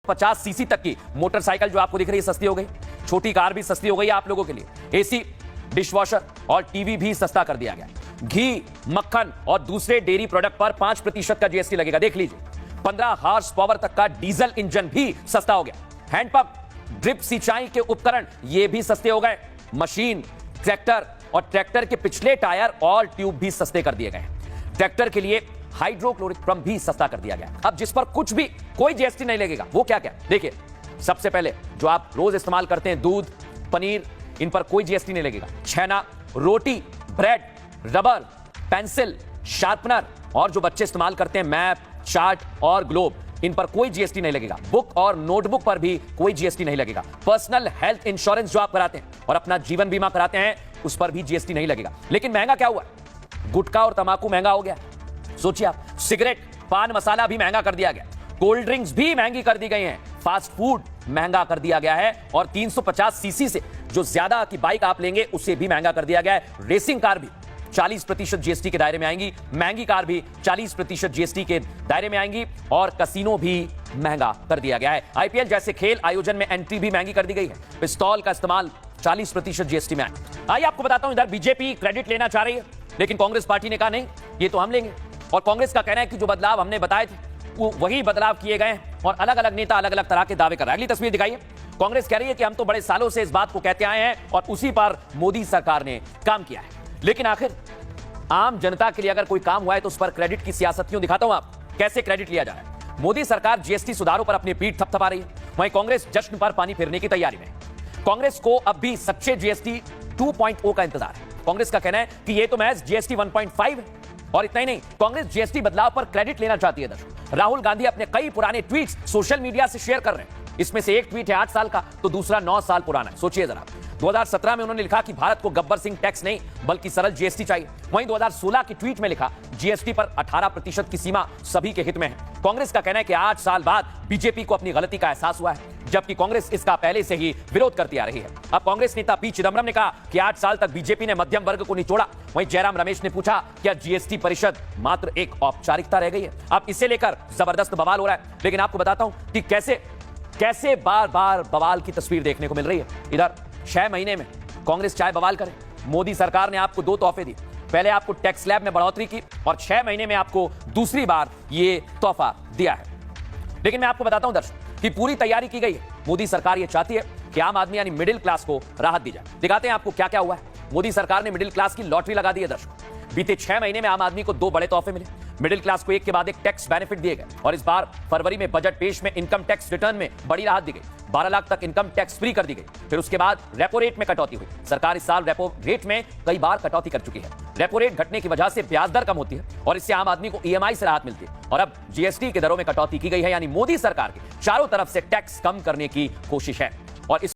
50 CC तक की motorcycle जो आपको दिख रही है सस्ती हो गई, छोटी कार भी सस्ती हो गई है आप लोगों के लिए। एसी, डिशवॉशर और टीवी भी सस्ता कर दिया गया। घी, मक्खन और दूसरे डेयरी प्रोडक्ट पर 5% का जीएसटी लगेगा। देख लीजिए, 15 हॉर्स पावर तक का डीजल इंजन भी सस्ता हो गया। हैंडपंप, ड्रिप सिंचाई के उपकरण ये भी सस्ते हो गए। मशीन, ट्रैक्टर और ट्रैक्टर के पिछले टायर और ट्यूब भी सस्ते कर दिए गए। ट्रैक्टर के लिए हाइड्रोक्लोरिक पंप भी सस्ता कर दिया गया। अब जिस पर कुछ भी कोई जीएसटी नहीं लगेगा वो क्या क्या, देखिए सबसे पहले जो आप रोज इस्तेमाल करते हैं दूध, पनीर, इन पर कोई जीएसटी नहीं लगेगा। छेना, रोटी, ब्रेड, रबर, पेंसिल, शार्पनर और जो बच्चे इस्तेमाल करते हैं मैप, चार्ट और ग्लोब, इन पर कोई जीएसटी नहीं लगेगा। बुक और नोटबुक पर भी कोई जीएसटी नहीं लगेगा। पर्सनल हेल्थ इंश्योरेंस जो आप कराते हैं और अपना जीवन बीमा कराते हैं उस पर भी जीएसटी नहीं लगेगा। लेकिन महंगा क्या हुआ? गुटखा और तंबाकू महंगा हो गया। सोचिए आप, सिगरेट, पान मसाला भी महंगा कर दिया गया। कोल्ड ड्रिंक्स भी महंगी कर दी गई हैं। फास्ट फूड महंगा कर दिया गया है और 350 सीसी से जो ज्यादा की बाइक आप लेंगे उसे भी महंगा कर दिया गया है। रेसिंग कार भी 40% जीएसटी के दायरे में आएंगी। महंगी कार भी 40% जीएसटी के दायरे में आएंगी और कसिनो भी महंगा कर दिया गया है। आईपीएल जैसे खेल आयोजन में एंट्री भी महंगी कर दी गई है। पिस्तौल का इस्तेमाल 40% जीएसटी में आए। आइए आपको बताता हूं, इधर बीजेपी क्रेडिट लेना चाह रही है लेकिन कांग्रेस पार्टी ने कहा नहीं, ये तो हम लेंगे। और कांग्रेस का कहना है कि जो बदलाव हमने बताए थे वो वही बदलाव किए गए और अलग अलग नेता अलग अलग तरह के दावे कर रहे हैं। अगली तस्वीर दिखाइए। कांग्रेस कह रही है कि हम तो बड़े सालों से इस बात को कहते आए हैं और उसी पर मोदी सरकार ने काम किया है। लेकिन आखिर आम जनता के लिए अगर कोई काम हुआ है तो उस पर क्रेडिट की सियासत क्यों? दिखाता हूं आप कैसे क्रेडिट लिया जा रहा है। मोदी सरकार जीएसटी सुधारों पर अपनी पीठ थपथपा रही है, वहीं कांग्रेस जश्न पर पानी फेरने की तैयारी में। कांग्रेस को अब भी सच्चे जीएसटी 2.0 का इंतजार है। कांग्रेस का कहना है कि ये तो महज जीएसटी 1.5 है। और इतना ही नहीं, कांग्रेस जीएसटी बदलाव पर क्रेडिट लेना चाहती है। दर्शकों, राहुल गांधी अपने कई पुराने ट्वीट्स सोशल मीडिया से शेयर कर रहे हैं। इसमें से एक ट्वीट है 8 साल का तो दूसरा 9 साल पुराना है। सोचिए जरा, 2017 में उन्होंने लिखा कि भारत को गब्बर सिंह टैक्स नहीं बल्कि सरल जीएसटी चाहिए। वहीं 2016 की ट्वीट में लिखा जीएसटी पर 18% की सीमा सभी के हित में है। कांग्रेस का कहना है कि 8 साल बाद बीजेपी को अपनी गलती का एहसास हुआ है, जबकि कांग्रेस इसका पहले से ही विरोध करती आ रही है। अब कांग्रेस नेता पी चिदंबरम ने कहा कि 8 साल तक बीजेपी ने मध्यम वर्ग को निचोड़ा। वहीं जयराम रमेश ने पूछा क्या जीएसटी परिषद मात्र एक औपचारिकता रह गई है? अब इसे लेकर जबरदस्त बवाल हो रहा है। लेकिन आपको बताता हूं कि कैसे बार बार बवाल की तस्वीर देखने को मिल रही है। इधर 6 महीने में कांग्रेस चाहे बवाल करे, मोदी सरकार ने आपको 2 तोहफे दी। पहले आपको टैक्स स्लैब में बढ़ोतरी की और 6 महीने में आपको दूसरी बार ये तोहफा दिया है। लेकिन मैं आपको बताता हूं दर्शक कि पूरी तैयारी की गई है। मोदी सरकार ये चाहती है कि आम आदमी यानी मिडिल क्लास को राहत दी जाए। दिखाते हैं आपको क्या क्या हुआ है। मोदी सरकार ने मिडिल क्लास की लॉटरी लगा दी है। दर्शक, बीते 6 महीने में आम आदमी को 2 बड़े तोहफे मिले। मिडिल क्लास को एक के बाद एक टैक्स बेनिफिट दिए गए और इस बार फरवरी में बजट पेश में इनकम टैक्स रिटर्न में बड़ी राहत दी गई। 12 लाख तक इनकम टैक्स फ्री कर दी गई। फिर उसके बाद रेपो रेट में कटौती हुई। सरकार इस साल रेपो रेट में कई बार कटौती कर चुकी है। रेपो रेट घटने की वजह से ब्याज दर कम होती है और इससे आम आदमी को ईएमआई से राहत मिलती है। और अब जीएसटी के दरों में कटौती की गई है, यानी मोदी सरकार की चारों तरफ से टैक्स कम करने की कोशिश है। और इस